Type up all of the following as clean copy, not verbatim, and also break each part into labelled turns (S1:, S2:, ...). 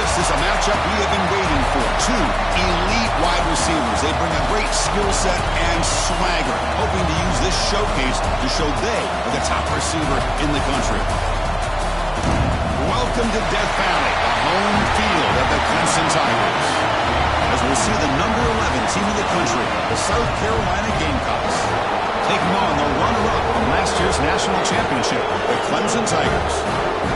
S1: This is a matchup we have been waiting for. Two elite wide receivers. They bring a great skill set and swagger, hoping to use this showcase to show they are the top receiver in the country. Welcome to Death Valley, the home field of the Clemson Tigers. As we'll see the number 11 team in the country, the South Carolina Gamecocks, taking on the runner-up from last year's national championship, the Clemson Tigers.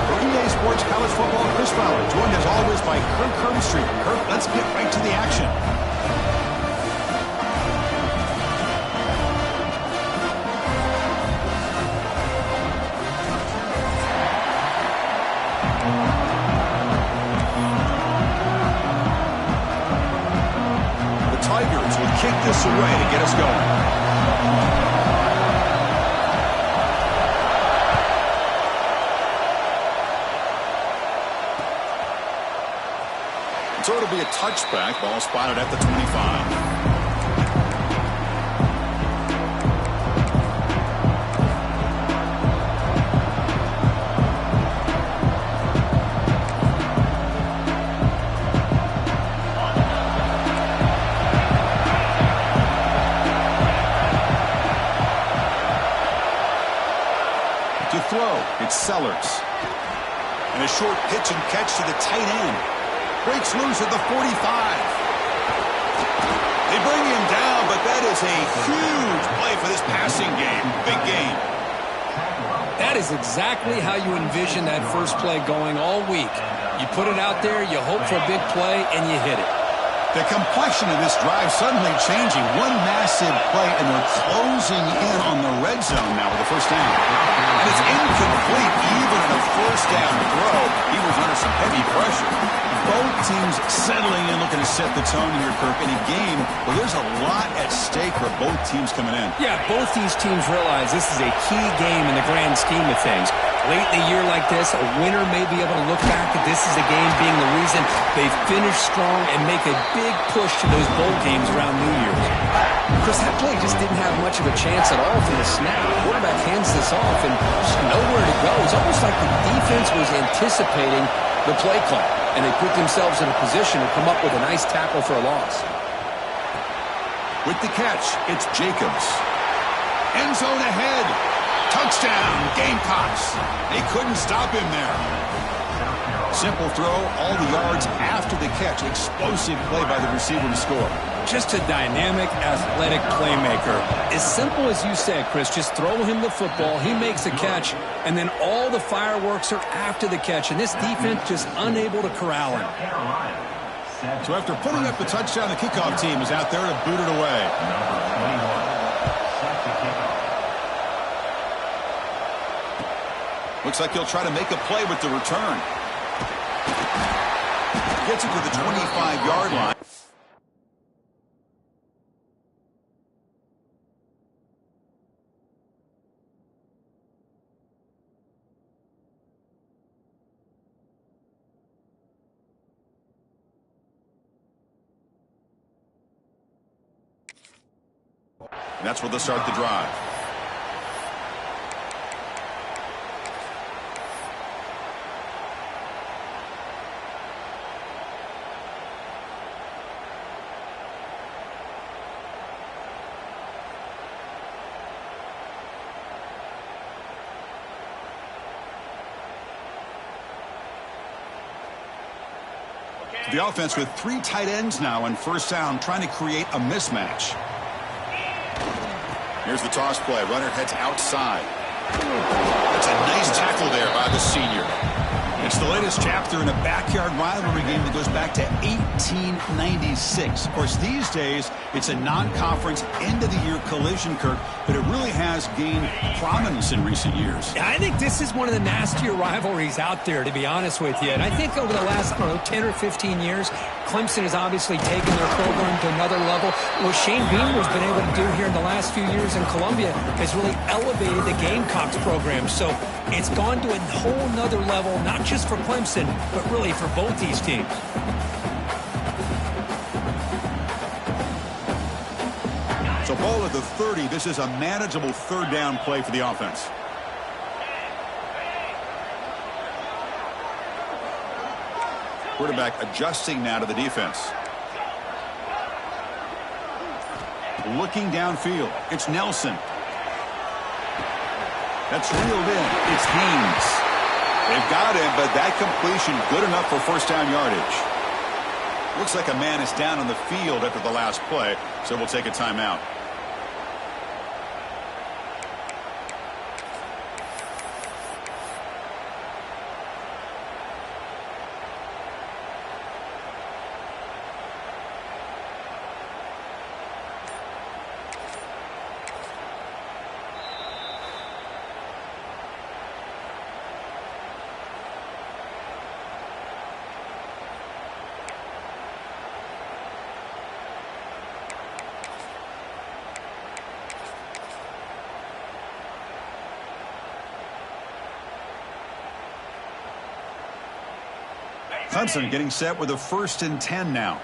S1: For EA Sports College Football, Chris Fowler, joined as always by Kirk Herbstreit. Kirk, let's get right to the action. The Tigers will kick this away to get us going. So it'll be a touchback. Ball spotted at the 25. To throw, it's Sellers. And a short pitch and catch to the tight end. Breaks loose at the 45. They bring him down, but that is a huge play for this passing game. Big game.
S2: That is exactly how you envision that first play going all week. You put it out there, you hope for a big play, and you hit it.
S1: The complexion of this drive suddenly changing. One massive play, and they're closing in on the red zone now with the first down. And it's incomplete even in a first down throw. He was under some heavy pressure. Both teams settling in, looking to set the tone here, Kirk, in a game where there's a lot at stake for both teams coming in.
S2: Yeah, both these teams realize this is a key game in the grand scheme of things. Late in a year like this, a winner may be able to look back at this as a game being the reason they finish strong and make a big push to those bowl games around New Year's. Chris, that play just didn't have much of a chance at all from the snap. The quarterback hands this off and just nowhere to go. It's almost like the defense was anticipating the play call, and they put themselves in a position to come up with a nice tackle for a loss.
S1: With the catch, it's Jacobs. End zone ahead. Touchdown, Gamecocks. They couldn't stop him there. Simple throw, all the yards after the catch. Explosive play by the receiver to score.
S2: Just a dynamic, athletic playmaker. As simple as you said, Chris, just throw him the football, he makes a catch, and then all the fireworks are after the catch, and this defense just unable to corral him.
S1: So after putting up the touchdown, the kickoff team is out there to boot it away. Looks like he'll try to make a play with the return. Gets it to the 25-yard line. And that's where they'll start the drive. The offense with three tight ends now on first down, trying to create a mismatch. Here's the toss play. Runner heads outside. That's a nice tackle there by the senior. It's the latest chapter in a backyard rivalry game that goes back to 1896. Of course, these days, it's a non-conference end-of-the-year collision, Kirk, but it really has gained prominence in recent years.
S2: Yeah, I think this is one of the nastier rivalries out there, to be honest with you. And I think over the last, 10 or 15 years, Clemson has obviously taken their program to another level. What Shane Beamer's been able to do here in the last few years in Columbia has really elevated the Gamecocks program. So it's gone to a whole nother level, not just for Clemson, but really for both these teams.
S1: So ball at the 30. This is a manageable third down play for the offense. Quarterback adjusting now to the defense. Looking downfield. It's Nelson. That's reeled in. It's Haynes. They've got him, but that completion good enough for first down yardage. Looks like a man is down on the field after the last play, so we'll take a timeout. Clemson getting set with a 1st and 10 now.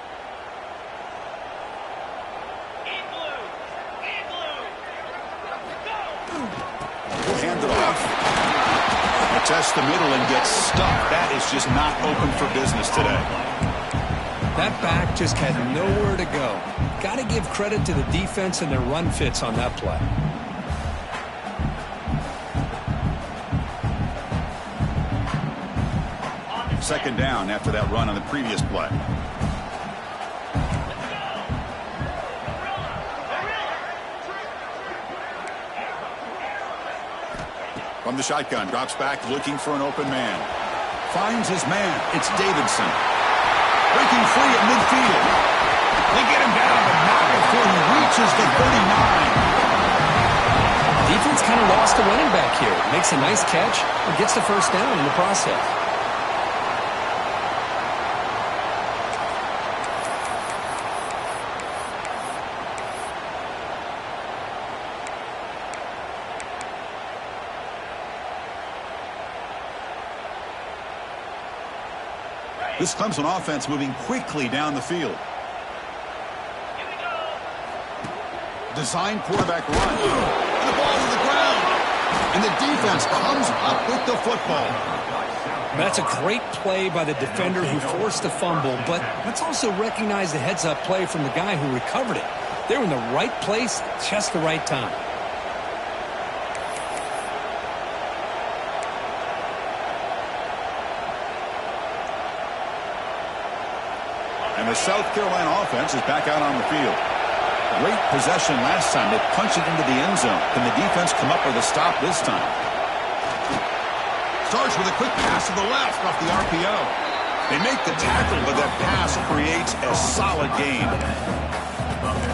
S1: We'll hand it off. They'll test the middle and get stuck. That is just not open for business today.
S2: That back just had nowhere to go. Got to give credit to the defense and their run fits on that play.
S1: Second down after that run on the previous play. From the shotgun, drops back looking for an open man. Finds his man. It's Davidson. Breaking free at midfield. They get him down, but not before he reaches the 39.
S2: Defense kind of lost the running back here. Makes a nice catch and gets the first down in the process.
S1: This Clemson offense moving quickly down the field. Design quarterback run. And the ball to the ground. And the defense comes up with the football.
S2: That's a great play by the defender who forced the fumble, but let's also recognize the heads-up play from the guy who recovered it. They're in the right place, just the right time.
S1: And the South Carolina offense is back out on the field. Great possession last time. They punched it into the end zone. Can the defense come up with a stop this time? Starts with a quick pass to the left off the RPO. They make the tackle, but that pass creates a solid gain.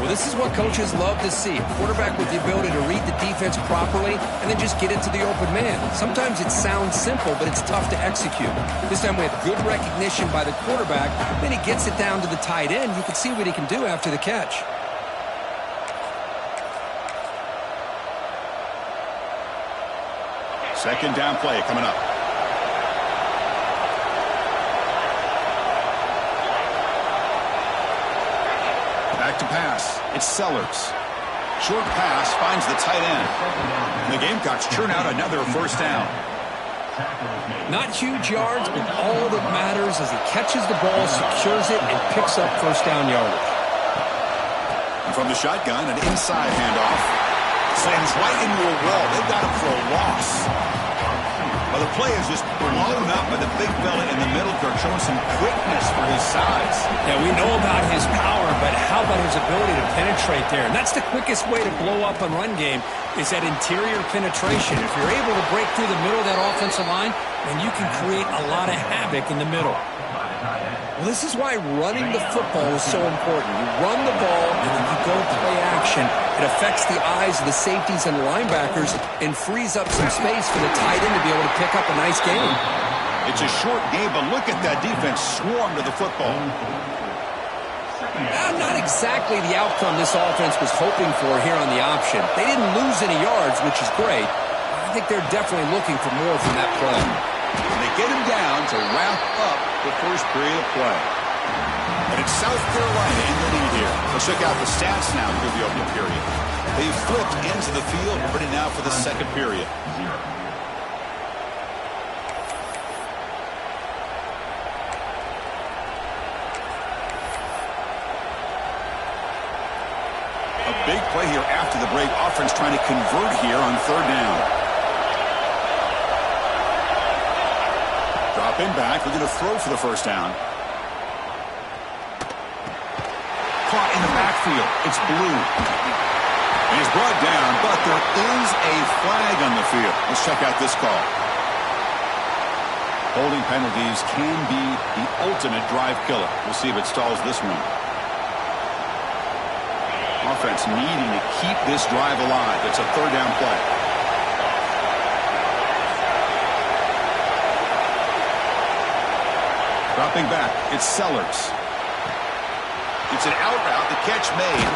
S2: Well, this is what coaches love to see. A quarterback with the ability to read the defense properly and then just get it to the open man. Sometimes it sounds simple, but it's tough to execute. This time we have good recognition by the quarterback. Then he gets it down to the tight end. You can see what he can do after the catch.
S1: Second down play coming up. Back to pass. It's Sellers. Short pass finds the tight end. And the Gamecocks churn out another first down.
S2: Not huge yards, but all that matters is he catches the ball, secures it, and picks up first down yardage.
S1: And from the shotgun, an inside handoff. Slams right into a wall. They've got him for a loss. Well, the play is just blown up by the big fella in the middle, showing some quickness for his size.
S2: Yeah, we know about his power, but how about his ability to penetrate there? And that's the quickest way to blow up on run game is that interior penetration. If you're able to break through the middle of that offensive line, then you can create a lot of havoc in the middle. Well, this is why running the football is so important. You run the ball, and then you go play action. It affects the eyes of the safeties and the linebackers and frees up some space for the tight end to be able to pick up a nice gain.
S1: It's a short game, but look at that defense swarm to the football.
S2: Not exactly the outcome this offense was hoping for here on the option. They didn't lose any yards, which is great. I think they're definitely looking for more from that play.
S1: And they get him down to wrap up the first period of play. And it's South Carolina in the lead here. Let's check out the stats now through the opening period. They've flipped into the field, ready now for the second period. Big play here after the break. Offense trying to convert here on third down. Dropping back. We're going to throw for the first down. Caught in the backfield. It's Blue. And he's brought down, but there is a flag on the field. Let's check out this call. Holding penalties can be the ultimate drive killer. We'll see if it stalls this one. Offense needing to keep this drive alive. It's a third down play. Dropping back, it's Sellers. It's an out route. The catch made.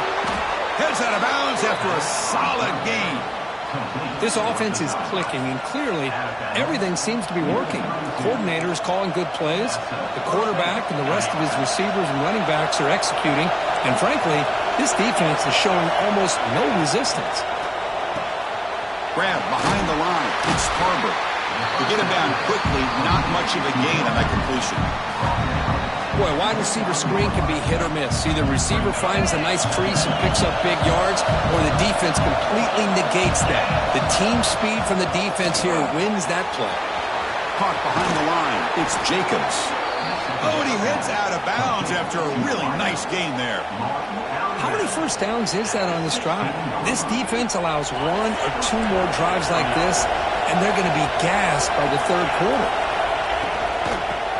S1: Heads out of bounds after a solid gain.
S2: This offense is clicking, and clearly everything seems to be working. The coordinator is calling good plays. The quarterback and the rest of his receivers and running backs are executing. And frankly, this defense is showing almost no resistance.
S1: Grab behind the line. It's Harbor. To get him down quickly, not much of a gain on that completion.
S2: Boy, wide receiver screen can be hit or miss. Either receiver finds a nice crease and picks up big yards, or the defense completely negates that. The team speed from the defense here wins that play.
S1: Caught behind the line. It's Jacobs. Oh, and he heads out of bounds after a really nice gain there.
S2: How many first downs is that on this drive? This defense allows one or two more drives like this, and they're going to be gassed by the third quarter.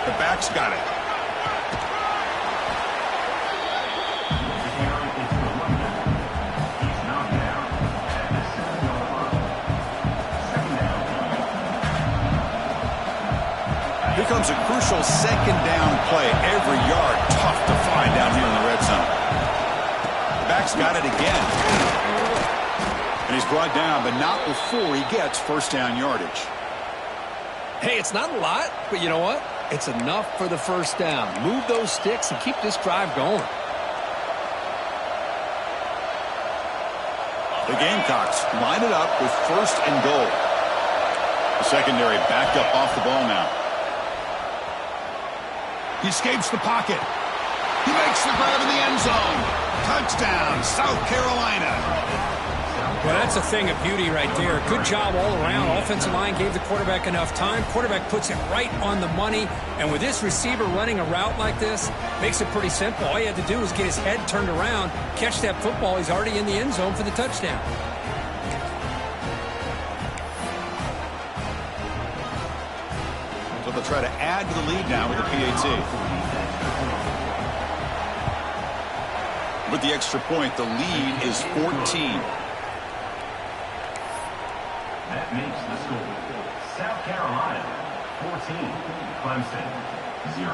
S1: The back's got it. Here comes a crucial second down play. Every yard tough to find down here in the red zone. The back's got it again. And he's brought down, but not before he gets first down yardage.
S2: Hey, it's not a lot, but you know what? It's enough for the first down. Move those sticks and keep this drive going.
S1: The Gamecocks line it up with first and goal. The secondary backed up off the ball now. He escapes the pocket. He makes the grab in the end zone. Touchdown, South Carolina.
S2: Well, that's a thing of beauty right there. Good job all around. Offensive line gave the quarterback enough time. Quarterback puts it right on the money. And with this receiver running a route like this, makes it pretty simple. All you had to do was get his head turned around, catch that football. He's already in the end zone for the touchdown.
S1: So they'll try to add to the lead now with the PAT. With the extra point, the lead is 14.
S3: That makes the score South Carolina 14, Clemson 0.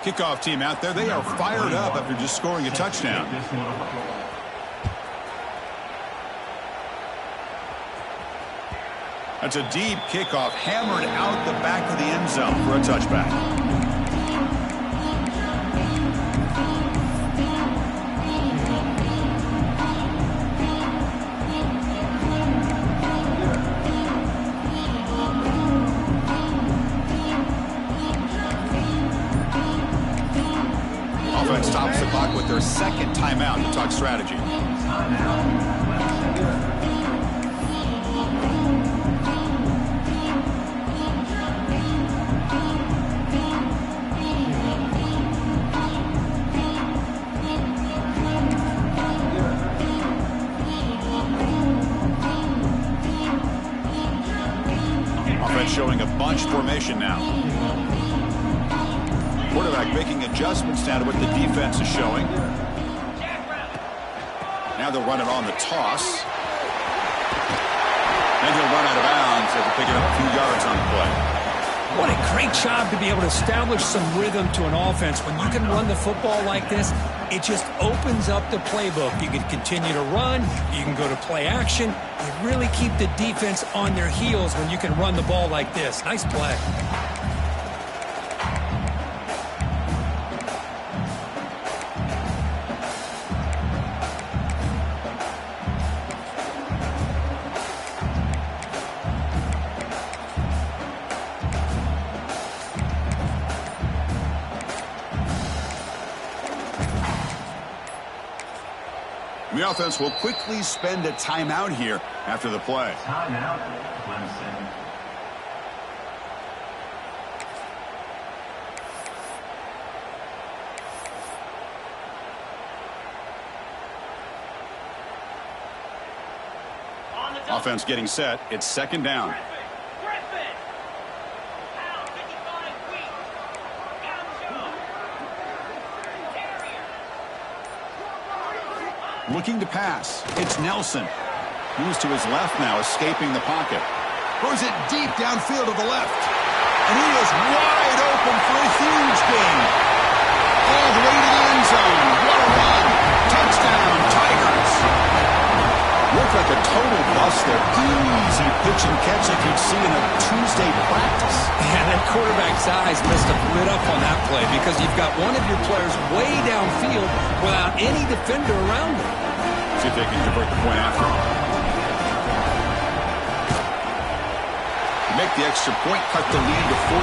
S1: Kickoff team out there. They are fired up after just scoring a touchdown. That's a deep kickoff, hammered out the back of the end zone for a touchback. Offense stops the clock with their second timeout to talk strategy. Offense showing a bunch formation now. Quarterback making adjustments now to what the defense is showing. Now they'll run it on the toss. And he'll run out of bounds after picking up a few yards on the play.
S2: What a great job to be able to establish some rhythm to an offense. When you can run the football like this, it just opens up the playbook. You can continue to run. You can go to play action. You really keep the defense on their heels when you can run the ball like this. Nice play.
S1: The offense will quickly spend a timeout here after the play.
S3: Timeout, Clemson.
S1: Offense getting set. It's second down. Looking to pass. It's Nelson. Moves to his left now, escaping the pocket. Throws it deep downfield to the left. And he is wide open for a huge gain. All the way to the end zone. What a run. Touchdown, Tigers. Looked like a total bust there. Easy pitch and catch like you'd see in a Tuesday practice.
S2: Yeah, that quarterback's eyes must have lit up on that play because you've got one of your players way downfield without any defender around him.
S1: See if they can convert the point after. Make the extra point, cut the lead to 14-7.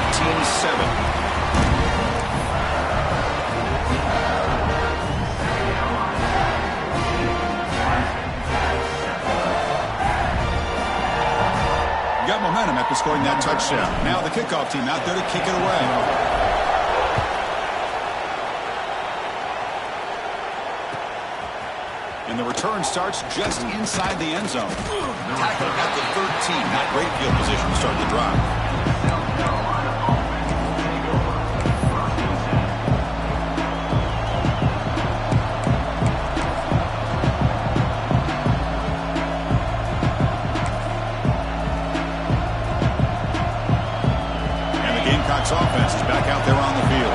S1: Got momentum after scoring that touchdown. Now the kickoff team out there to kick it away. And the return starts just inside the end zone. Tackling at the 13. Not great field position to start the drive. Offense is back out there on the field.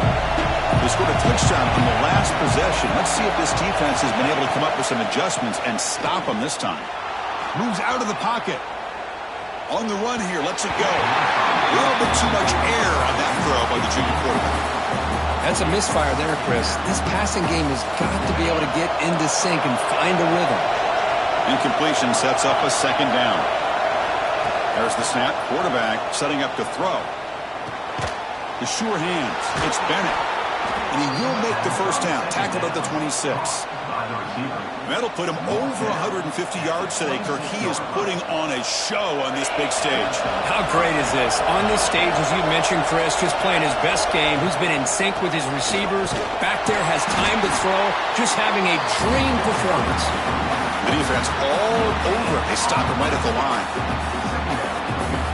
S1: They scored a touchdown on the last possession. Let's see if this defense has been able to come up with some adjustments and stop them this time. Moves out of the pocket. On the run here, lets it go. A little bit too much air on that throw by the junior quarterback.
S2: That's a misfire there, Chris. This passing game has got to be able to get into sync and find a rhythm.
S1: Incompletion sets up a second down. There's the snap. Quarterback setting up to throw. The sure hands. It's Bennett. And he will make the first down. Tackled at the 26. That'll put him over 150 yards today, Kirk. He is putting on a show on this big stage.
S2: How great is this? On this stage, as you mentioned, Chris, just playing his best game. He's been in sync with his receivers. Back there, has time to throw. Just having a dream performance.
S1: The defense all over him. They stop him right at the line.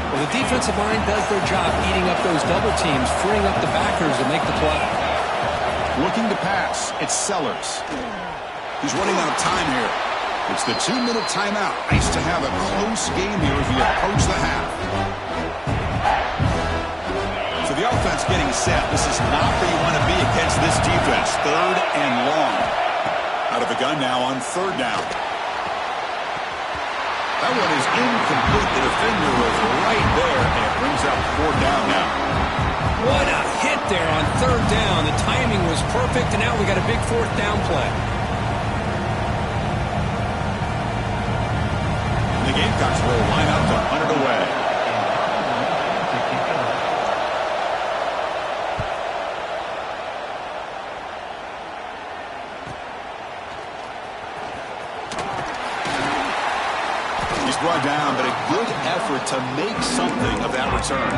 S2: Well, the defensive line does their job eating up those double teams, freeing up the backers to make the play.
S1: Looking to pass. It's Sellers. He's running out of time here. It's the 2-minute timeout. Nice to have a close game here as we approach the half. So the offense getting set. This is not where you want to be against this defense. Third and long. Out of the gun now on third down. That one is incomplete. The defender was right there, and it brings up fourth down now.
S2: What a hit there on third down. The timing was perfect, and now we got a big fourth down play.
S1: The Gamecocks will line up to hunt it away. Brought down, but a good effort to make something of that return.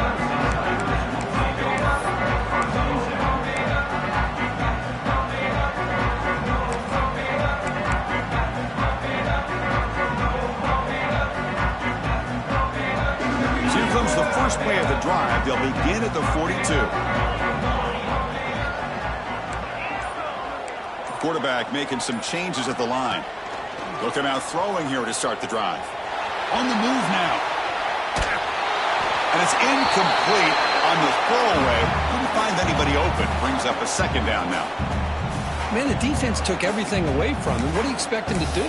S1: So here comes the first play of the drive. They'll begin at the 42. Quarterback making some changes at the line. Looking out throwing here to start the drive. On the move now. And it's incomplete on the throwaway. Couldn't find anybody open. Brings up a second down now.
S2: Man, the defense took everything away from him. What do you expect him to do?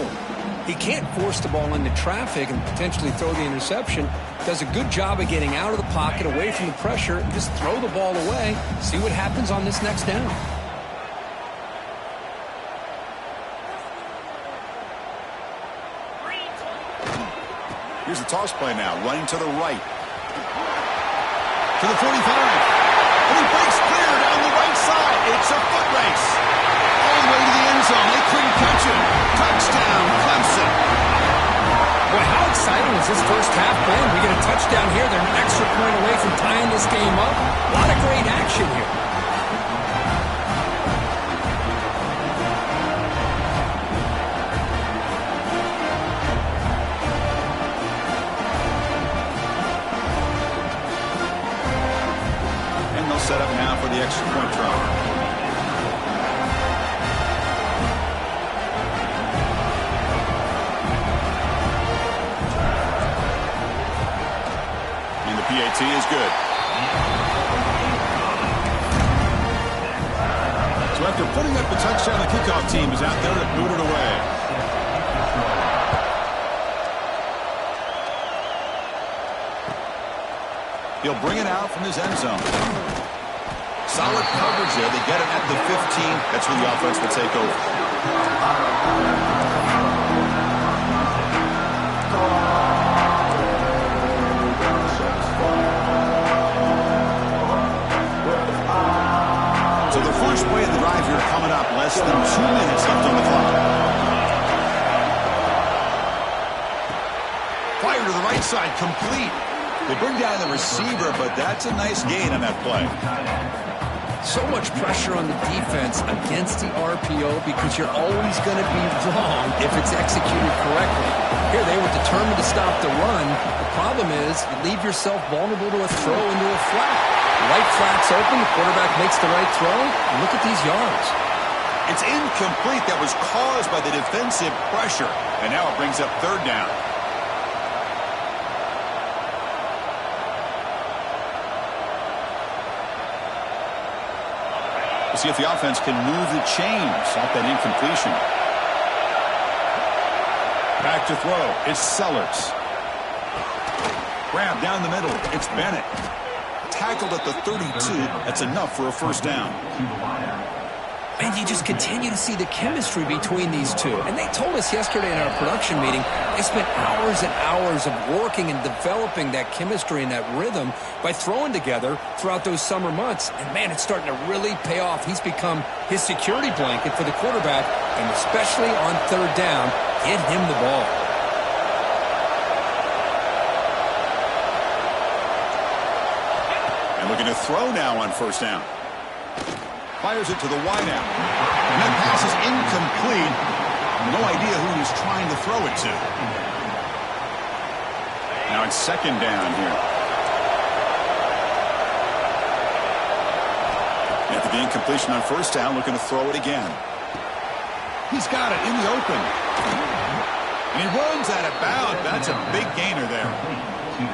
S2: He can't force the ball into traffic and potentially throw the interception. Does a good job of getting out of the pocket, away from the pressure, and just throw the ball away. See what happens on this next down.
S1: Here's the toss play now, running to the right. To the 45. And he breaks clear down the right side. It's a foot race. All the way to the end zone. They couldn't catch him. Touchdown,
S2: this first half been? We get a touchdown here. They're an extra point away from tying this game up. A lot of great action here.
S1: And they'll set up now for the extra point try. PAT is good. So after putting up the touchdown, the kickoff team is out there to boot it away. He'll bring it out from his end zone. Solid coverage there. They get it at the 15. That's where the offense will take over. First play of the drive here coming up. Less than 2 minutes left on the clock. Fire to the right side, complete. They bring down the receiver, but that's a nice gain on that play.
S2: So much pressure on the defense against the RPO because you're always going to be wrong if it's executed correctly. Here, they were determined to stop the run. The problem is you leave yourself vulnerable to a throw into a flat. Right flat's open, the quarterback makes the right throw. Look at these yards.
S1: It's incomplete. That was caused by the defensive pressure. And now it brings up third down. We'll see if the offense can move the chains off that incompletion. Back to throw. It's Sellers. Grab down the middle. It's Bennett. Tackled at the 32. That's enough for a first down.
S2: And you just continue to see the chemistry between these two. And they told us yesterday in our production meeting, they spent hours and hours of working and developing that chemistry and that rhythm by throwing together throughout those summer months. And, man, it's starting to really pay off. He's become his security blanket for the quarterback, and especially on third down, get him the ball.
S1: Looking to throw now on first down. Fires it to the wideout. And that pass is incomplete. No idea who he's trying to throw it to. Now it's second down here. After the incompletion on first down, looking to throw it again. He's got it in the open. And he runs out of bounds. That's a big gainer there.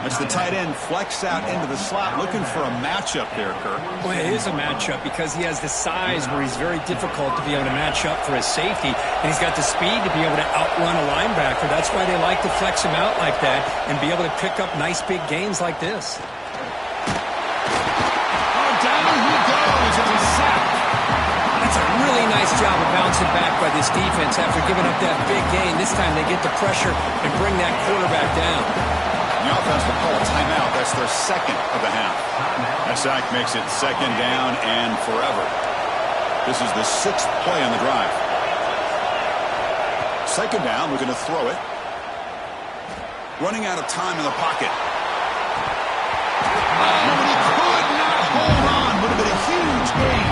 S1: That's the tight end flexed out into the slot, looking for a matchup there, Kirk.
S2: Well, it is a matchup because he has the size where he's very difficult to be able to match up for his safety, and he's got the speed to be able to outrun a linebacker. That's why they like to flex him out like that and be able to pick up nice big gains like this.
S1: Oh, down he goes. It's a sack.
S2: That's a really nice job of bouncing back by this defense after giving up that big gain. This time they get the pressure and bring that quarterback down.
S1: The offense will call a timeout. That's their second of the half. That sack makes it second down and forever. This is the 6th play on the drive. Second down, looking to throw it. Running out of time in the pocket. Oh, and he could not hold on. Would have been a huge gain.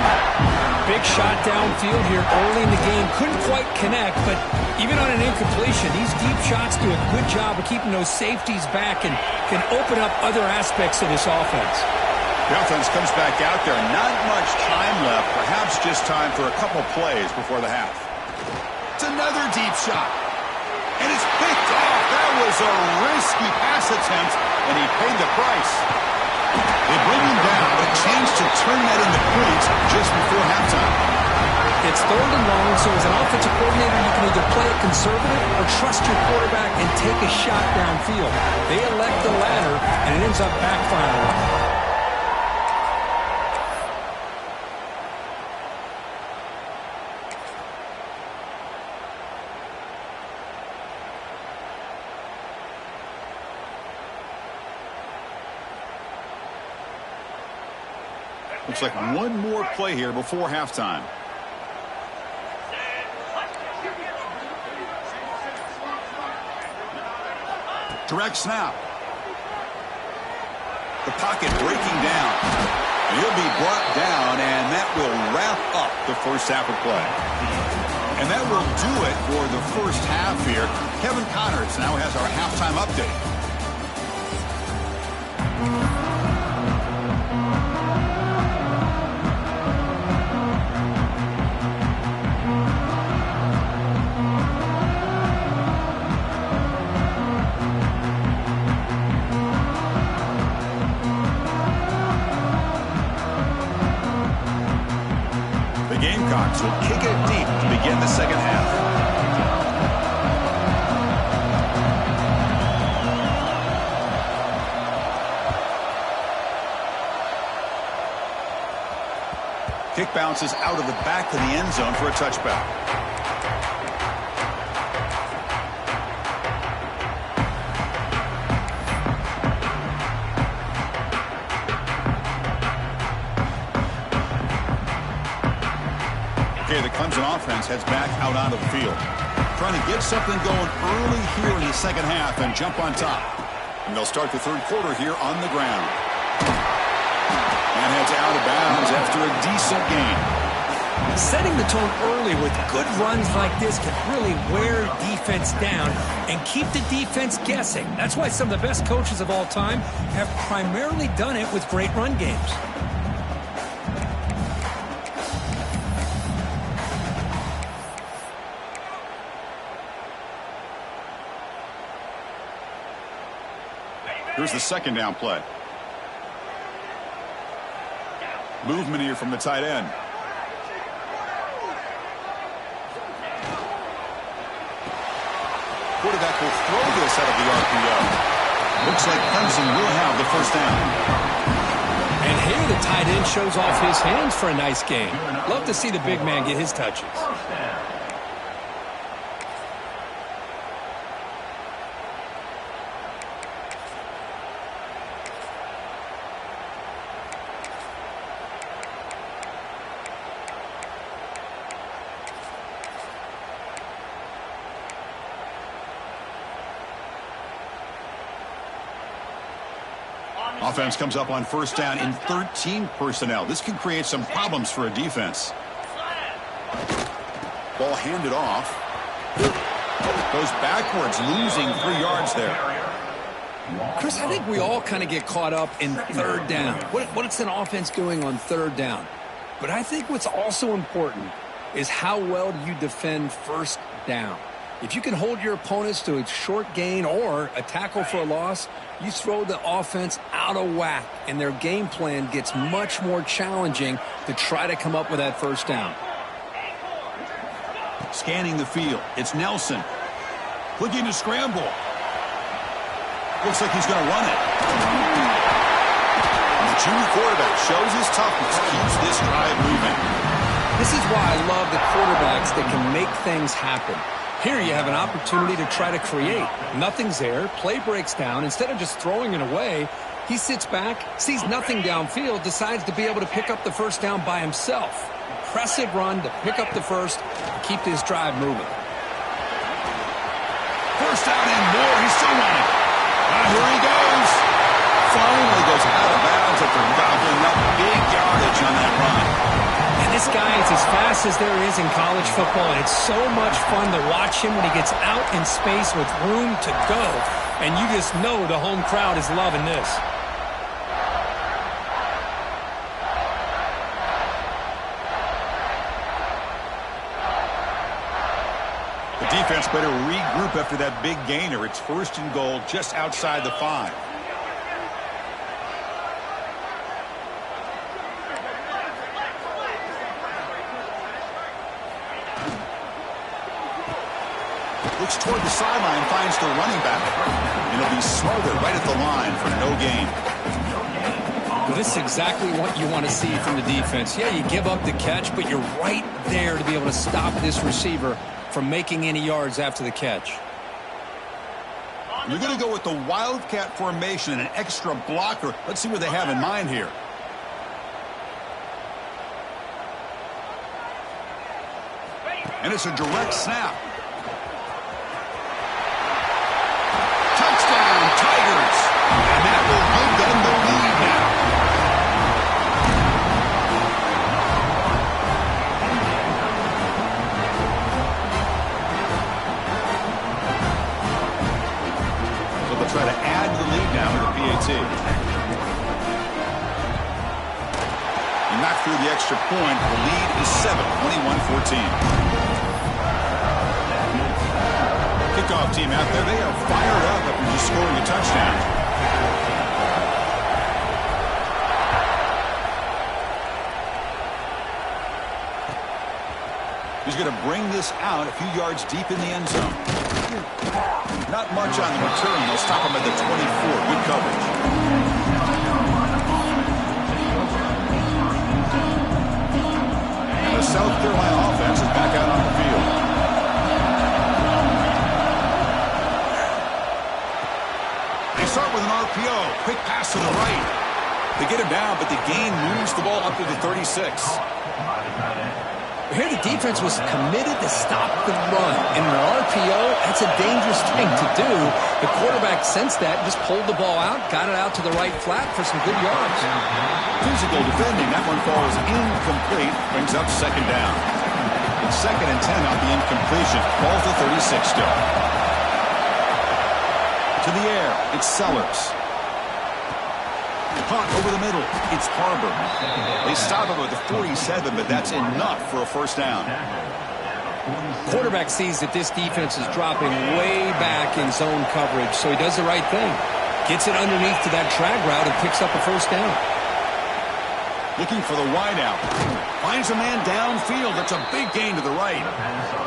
S2: Big shot downfield here early in the game. Couldn't quite connect, but even on an incompletion, these deep shots do a good job of keeping those safeties back and can open up other aspects of this offense.
S1: The offense comes back out there. Not much time left. Perhaps just time for a couple plays before the half. It's another deep shot. And it's picked off. That was a risky pass attempt, and he paid the price. They bring him down, but a chance to turn that into points just before halftime.
S2: It's third and long, so as an offensive coordinator, you can either play it conservative or trust your quarterback and take a shot downfield. They elect the latter, and it ends up backfiring.
S1: Looks like one more play here before halftime. Direct snap. The pocket breaking down. And he'll be brought down, and that will wrap up the first half of play. And that will do it for the first half here. Kevin Connors now has our halftime update. Gamecocks will kick it deep to begin the second half. Kick bounces out of the back of the end zone for a touchback. The Clemson offense heads back out onto the field. Trying to get something going early here in the second half and jump on top. And they'll start the third quarter here on the ground. And heads out of bounds after a decent gain.
S2: Setting the tone early with good runs like this can really wear defense down and keep the defense guessing. That's why some of the best coaches of all time have primarily done it with great run games.
S1: Here's the second down play. Movement here from the tight end. Quarterback will throw this out of the RPO. Looks like Clemson will have the first down.
S2: And here the tight end shows off his hands for a nice game. Love to see the big man get his touches.
S1: Offense comes up on first down in 13 personnel. This can create some problems for a defense. Ball handed off. Goes backwards, losing 3 yards there.
S2: Chris, I think we all kind of get caught up in third down. What's an offense doing on third down? But I think what's also important is how well do you defend first down. If you can hold your opponents to a short gain or a tackle for a loss, you throw the offense out of whack, and their game plan gets much more challenging to try to come up with that first down.
S1: Scanning the field, it's Nelson. Looking to scramble. Looks like he's going to run it. And the junior quarterback shows his toughness, keeps this drive moving.
S2: This is why I love the quarterbacks that can make things happen. Here you have an opportunity to try to create. Nothing's there. Play breaks down. Instead of just throwing it away, he sits back, sees nothing downfield, decides to be able to pick up the first down by himself. Impressive run to pick up the first, to keep this drive moving.
S1: First down and more. He's still running. Here he goes. Finally goes out of bounds after gobbling up big yardage on that run.
S2: And this guy is as fast as there is in college football, and it's so much fun to watch him when he gets out in space with room to go. And you just know the home crowd is loving this.
S1: The defense better regroup after that big gainer. It's first and goal just outside the 5. Looks toward the sideline, finds the running back. And he'll be smothered right at the line for no gain.
S2: Well, this is exactly what you want to see from the defense. Yeah, you give up the catch, but you're right there to be able to stop this receiver from making any yards after the catch.
S1: You're going to go with the Wildcat formation and an extra blocker. Let's see what they have in mind here. And it's a direct snap. Touchdown! PAT. He knocked through the extra point. The lead is 7, 21-14. Kickoff team out there, they are fired up after just scoring a touchdown. He's going to bring this out a few yards deep in the end zone. Not much on the return. They'll stop him at the 24. Good coverage. And the South Carolina offense is back out on the field. They start with an RPO. Quick pass to the right. They get him down, but the gain moves the ball up to the 36.
S2: Here the defense was committed to stop the run. In an RPO, that's a dangerous thing to do. The quarterback sensed that, just pulled the ball out, got it out to the right flat for some good yards.
S1: Physical defending. That one falls incomplete. Brings up second down. It's 2nd and 10 on the incompletion. Ball to 36 still. To the air. It's Sellers. Punt over the middle. It's Harbor. They stop him at the 47, but that's enough for a first down.
S2: Quarterback sees that this defense is dropping way back in zone coverage, so he does the right thing. Gets it underneath to that drag route and picks up a first down.
S1: Looking for the wideout. Finds a man downfield. That's a big gain to the right.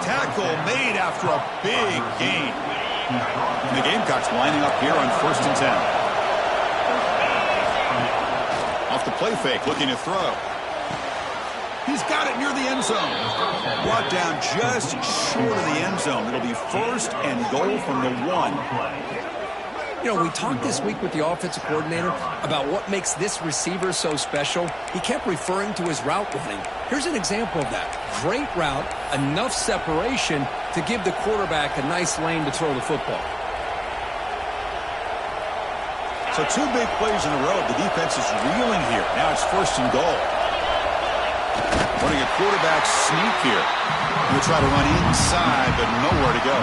S1: Tackle made after a big gain. And the Gamecocks lining up here on 1st and 10. Off the play fake, looking to throw. He's got it near the end zone. Brought down just short of the end zone. It'll be 1st and goal from the 1.
S2: You know, we talked this week with the offensive coordinator about what makes this receiver so special. He kept referring to his route running. Here's an example of that. Great route, enough separation to give the quarterback a nice lane to throw the football.
S1: So 2 big plays in a row. The defense is reeling here. Now it's 1st and goal. Running a quarterback sneak here. He'll try to run inside, but nowhere to go.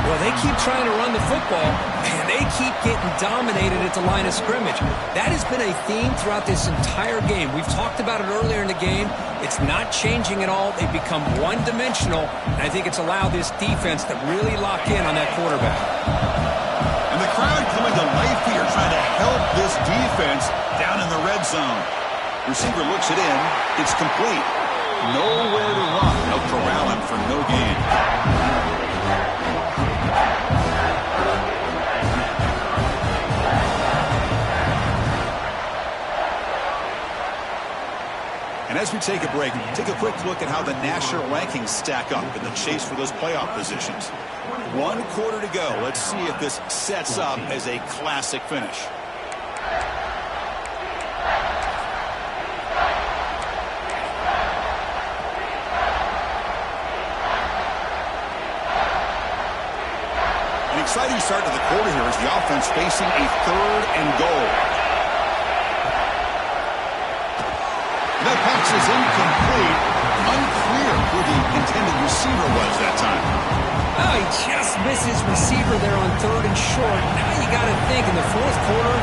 S2: Well, they keep trying to run the football, and they keep getting dominated at the line of scrimmage. That has been a theme throughout this entire game. We've talked about it earlier in the game. It's not changing at all. They've become one-dimensional, and I think it's allowed this defense to really lock in on that quarterback.
S1: And the crowd coming to life here, trying to help this defense down in the red zone. Receiver looks it in. It's complete. Nowhere to run. They'll corral him for no gain. And as we take a break, take a quick look at how the national rankings stack up in the chase for those playoff positions. 1 quarter to go. Let's see if this sets up as a classic finish. An exciting start to the quarter here as the offense facing a 3rd and goal. That pass is incomplete. Unclear who the intended receiver was that time.
S2: Oh, he just misses receiver there on 3rd and short. Now you got to think in the 4th quarter,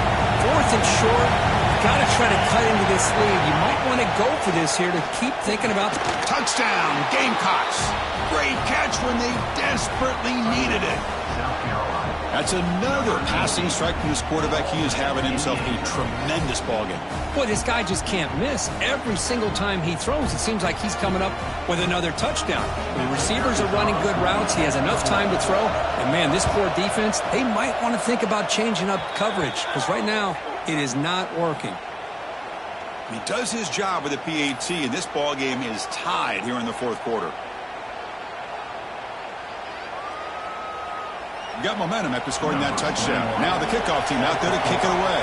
S2: 4th and short, you got to try to cut into this lead. You might want to go for this here to keep thinking about
S1: touchdown, Gamecocks. Great catch when they desperately needed it. That's another passing strike from this quarterback. He is having himself a tremendous ballgame.
S2: Boy, this guy just can't miss. Every single time he throws, it seems like he's coming up with another touchdown. The receivers are running good routes. He has enough time to throw. And, man, this poor defense, they might want to think about changing up coverage because right now it is not working.
S1: He does his job with the PAT, and this ballgame is tied here in the 4th quarter. Got momentum after scoring that touchdown. Now the kickoff team out there to kick it away.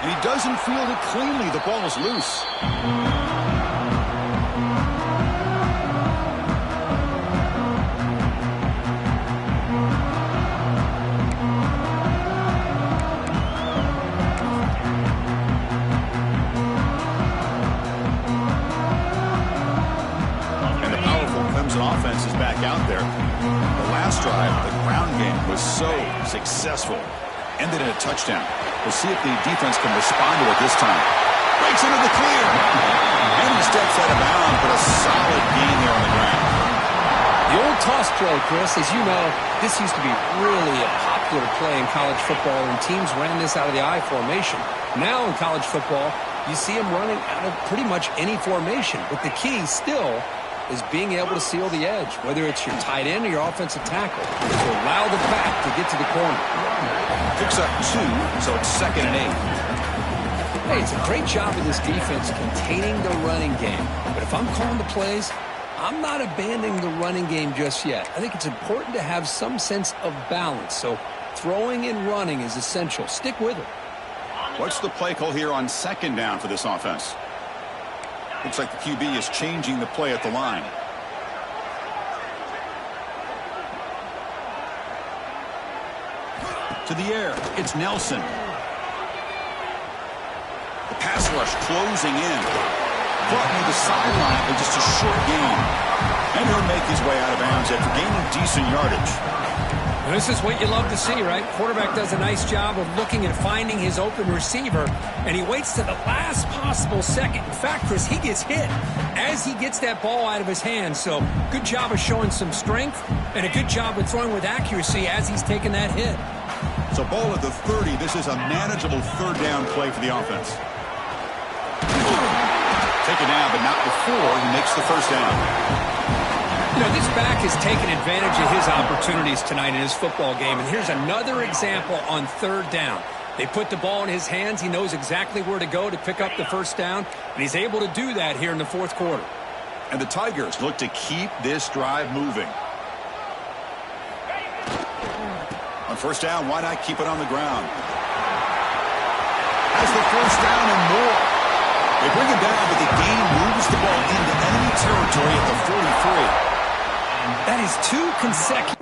S1: And he doesn't field it cleanly. The ball is loose. Offense is back out there. last drive, the ground game was so successful. Ended in a touchdown. We'll see if the defense can respond to it this time. Breaks into the clear. And he steps out of bounds, but a solid gain there on the ground.
S2: The old toss play, Chris, as you know, this used to be really a popular play in college football, and teams ran this out of the I formation. Now in college football, you see them running out of pretty much any formation. But the key still is being able to seal the edge, whether it's your tight end or your offensive tackle, to allow the back to get to the corner.
S1: Picks up 2, so it's 2nd and 8.
S2: Hey, it's a great job of this defense containing the running game. But if I'm calling the plays, I'm not abandoning the running game just yet. I think it's important to have some sense of balance. So throwing and running is essential. Stick with it.
S1: What's the play call here on 2nd down for this offense? Looks like the QB is changing the play at the line. To the air, it's Nelson. The pass rush closing in. Brought to the sideline with just a short gain. And he'll make his way out of bounds after gaining decent yardage.
S2: And this is what you love to see, right? Quarterback does a nice job of looking and finding his open receiver, and he waits to the last possible second. In fact, Chris, he gets hit as he gets that ball out of his hands. So good job of showing some strength and a good job of throwing with accuracy as he's taking that hit.
S1: So ball at the 30. This is a manageable 3rd down play for the offense. Taken down, but not before he makes the 1st down.
S2: You know, this back has taken advantage of his opportunities tonight in his football game. And here's another example on 3rd down. They put the ball in his hands. He knows exactly where to go to pick up the 1st down. And he's able to do that here in the 4th quarter.
S1: And the Tigers look to keep this drive moving. On 1st down, why not keep it on the ground? Has the 1st down and more. They bring him down, but the gain moves the ball into enemy territory at the 43.
S2: That is 2 consecutive.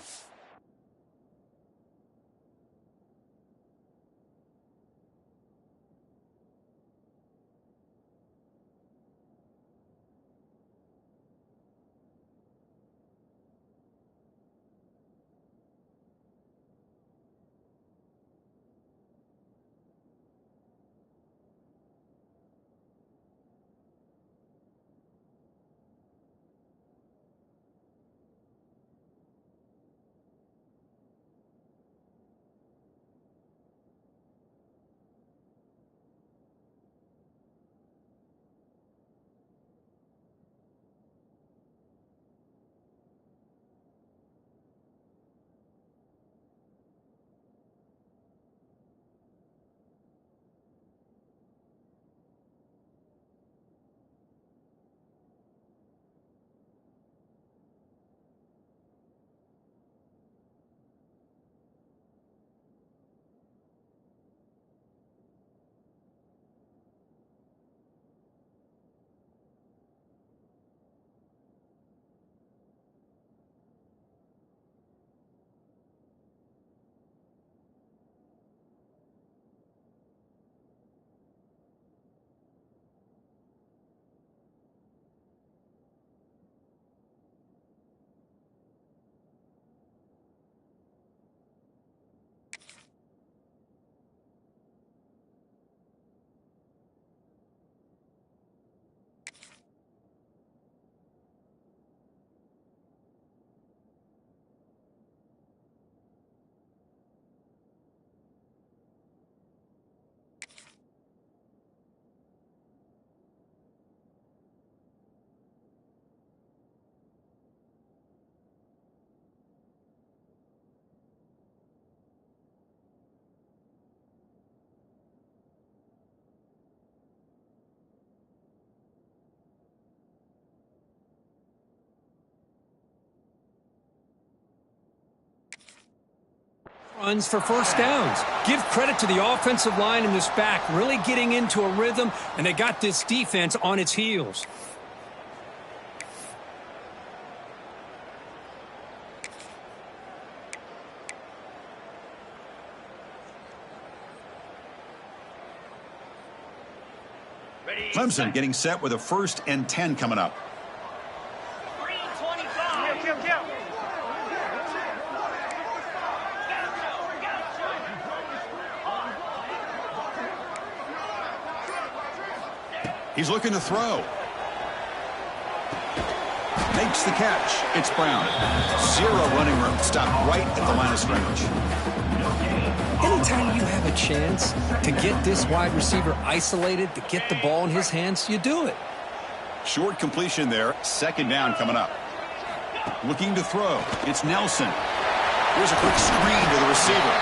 S2: Runs for 1st downs. Give credit to the offensive line in this back, really getting into a rhythm, and they got this defense on its heels.
S1: Clemson getting set with a 1st and 10 coming up. He's looking to throw. Makes the catch. It's Brown. Zero running room. Stopped right at the line of scrimmage.
S2: Anytime you have a chance to get this wide receiver isolated, to get the ball in his hands, you do it.
S1: Short completion there. Second down coming up. Looking to throw. It's Nelson. Here's a quick screen to the receiver.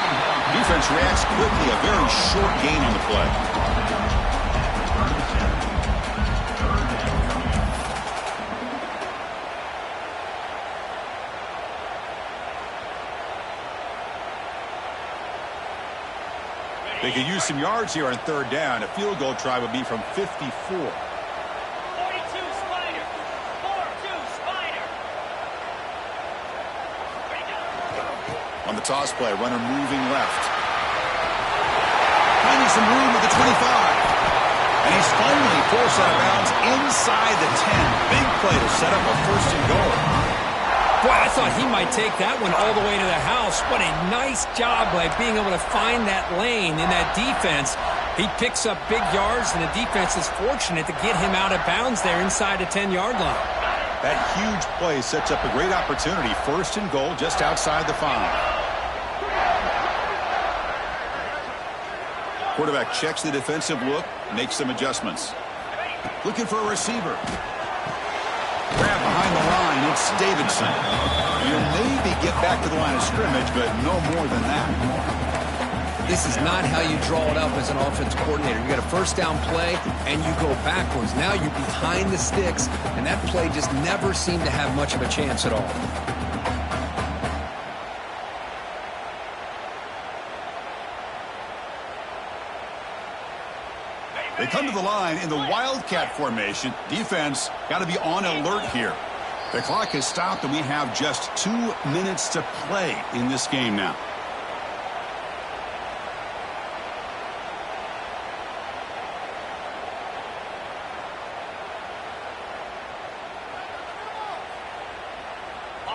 S1: Defense reacts quickly. A very short gain on the play. They could use some yards here on third down. A field goal try would be from 54.
S4: 42 Spider. 4-2 Spider.
S1: On the toss play, runner moving left. Finding some room at the 25. And he's finally forced out of bounds inside the 10. Big play to set up a first and goal.
S2: Boy, I thought he might take that one all the way to the house. What a nice job by being able to find that lane in that defense. He picks up big yards, and the defense is fortunate to get him out of bounds there inside the 10-yard line.
S1: That huge play sets up a great opportunity. First and goal just outside the 5. Quarterback checks the defensive look, makes some adjustments. Looking for a receiver. Grab behind the line, it's Davidson. You'll maybe get back to the line of scrimmage, but no more than that.
S2: This is not how you draw it up as an offense coordinator. You got a first down play, and you go backwards. Now you're behind the sticks, and that play just never seemed to have much of a chance at all.
S1: They come to the line in the Wildcat formation. Defense got to be on alert here. The clock has stopped, and we have just 2 minutes to play in this game now.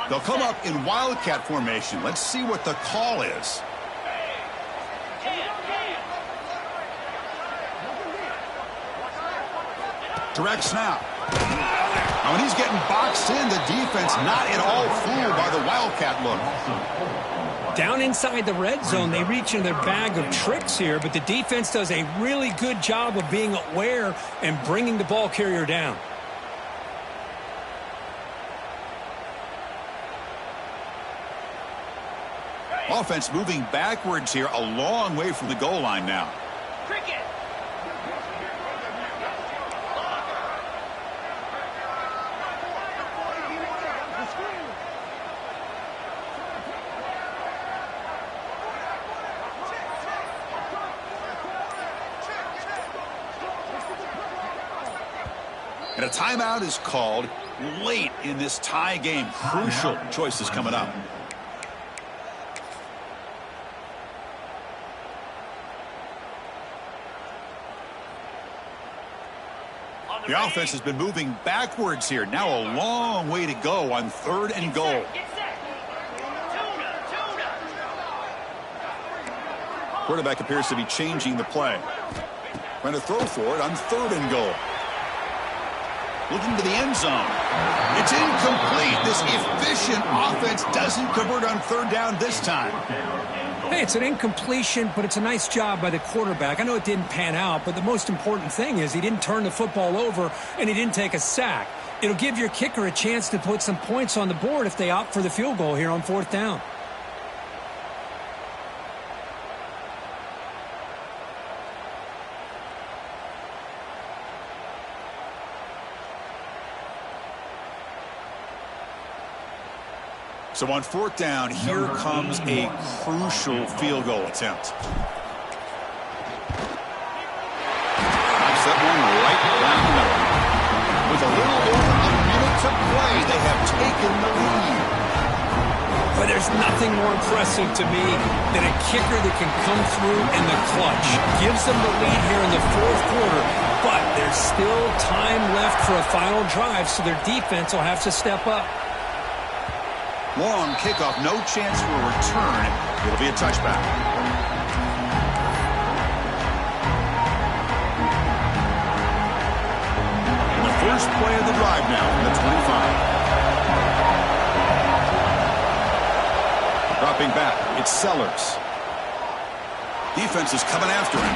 S1: They'll come up in Wildcat formation. Let's see what the call is. Direct snap. Now, when he's getting boxed in, the defense not at all fooled by the Wildcat look.
S2: Down inside the red zone, they reach in their bag of tricks here, but the defense does a really good job of being aware and bringing the ball carrier down.
S1: Offense moving backwards here, a long way from the goal line now.
S4: Cricket.
S1: And a timeout is called late in this tie game. Crucial choices coming up. The offense has been moving backwards here. Now a long way to go on third and goal. Quarterback appears to be changing the play. Trying to throw for it on third and goal. Looking to the end zone. It's incomplete. This efficient offense doesn't convert on third down this time.
S2: Hey, it's an incompletion, but it's a nice job by the quarterback. I know it didn't pan out, but the most important thing is he didn't turn the football over and he didn't take a sack. It'll give your kicker a chance to put some points on the board if they opt for the field goal here on fourth down.
S1: So on fourth down, here comes a crucial field goal attempt. Knocks that one right down the middle. With a little over a minute to play, they have taken the lead.
S2: But there's nothing more impressive to me than a kicker that can come through in the clutch. Gives them the lead here in the fourth quarter, but there's still time left for a final drive, so their defense will have to step up.
S1: Long kickoff, no chance for a return. It'll be a touchback. first play of the drive now from the 25. Dropping back, it's Sellers. Defense is coming after him.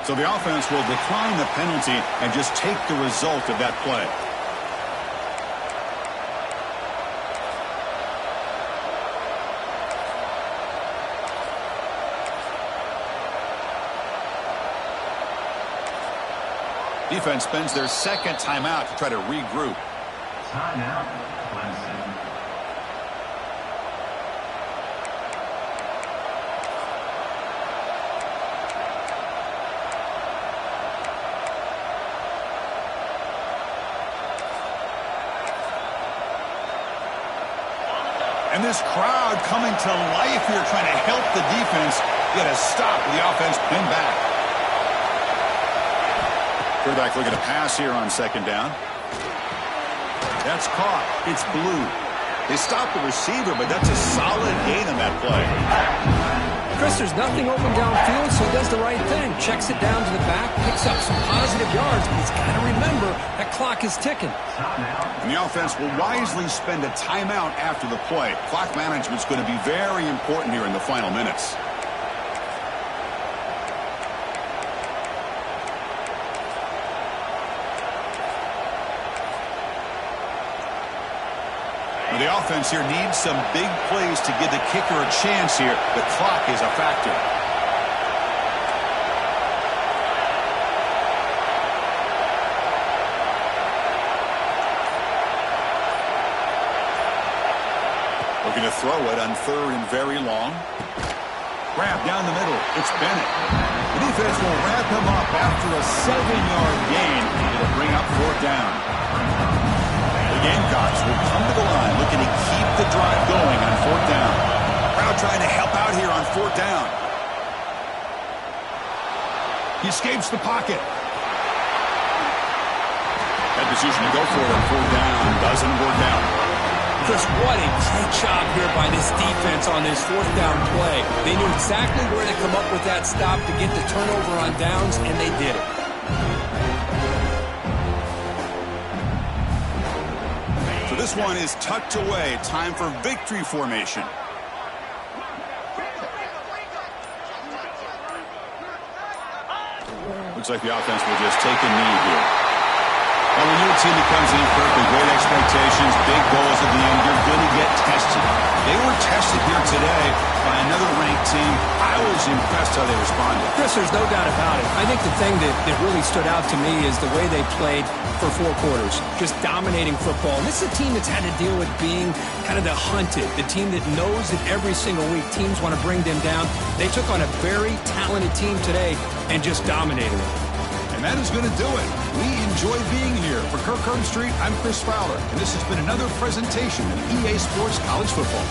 S1: So the offense will decline the penalty and just take the result of that play. Defense spends their second timeout to try to regroup.
S3: Timeout, Clemson.
S1: And this crowd coming to life here, trying to help the defense get a stop with the offense pinned back. Quarterback looking to pass here on second down. That's caught. It's Blue. They stopped the receiver, but that's a solid gain on that play.
S2: Chris, there's nothing open downfield, so he does the right thing. Checks it down to the back, picks up some positive yards, but he's got to remember that clock is ticking.
S1: And the offense will wisely spend a timeout after the play. Clock management is going to be very important here in the final minutes. The offense here needs some big plays to give the kicker a chance here. The clock is a factor. Looking to throw it on third and very long. Grab down the middle. It's Bennett. The defense will wrap him up after a 7-yard gain. It'll bring up fourth down. Gamecocks will come to the line looking to keep the drive going on fourth down. Crowd trying to help out here on fourth down. He escapes the pocket. That decision to go for it on fourth down doesn't work out.
S2: Chris, what a great job here by this defense on this fourth down play. They knew exactly where to come up with that stop to get the turnover on downs, and they did it.
S1: This one is tucked away. Time for victory formation. Looks like the offense will just take a knee here. Well, when your team comes in first with great expectations, big goals at the end, you're going to get tested. They were tested here today by another ranked team. I was impressed how they responded.
S2: Chris, there's no doubt about it. I think the thing that really stood out to me is the way they played for 4 quarters, just dominating football. And this is a team that's had to deal with being kind of the hunted, the team that knows that every single week teams want to bring them down. They took on a very talented team today and just dominated it.
S1: And that is going to do it. We enjoy being here. For Kirk Street, I'm Chris Fowler, and this has been another presentation of EA Sports College Football.